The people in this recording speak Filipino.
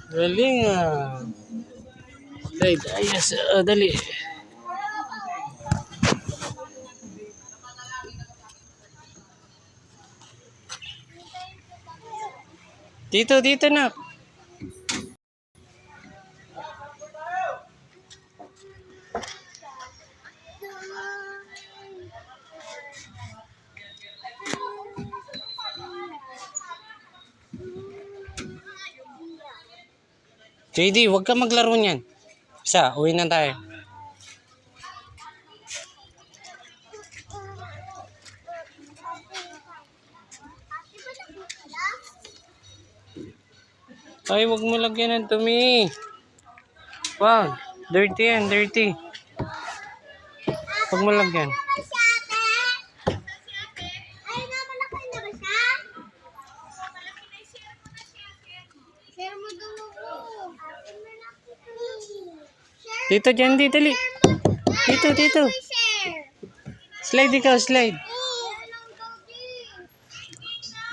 Galing ah. Slide. Ayos. Dali. Dito na. JD, huwag ka maglaro niyan. Isa, uwi na tayo. Ay, huwag mo lagyan ng dumi. Wow, dirty yan, dirty. Huwag mo lagyan. Dito, dyan, dito. Dito. Slide ikaw, slide.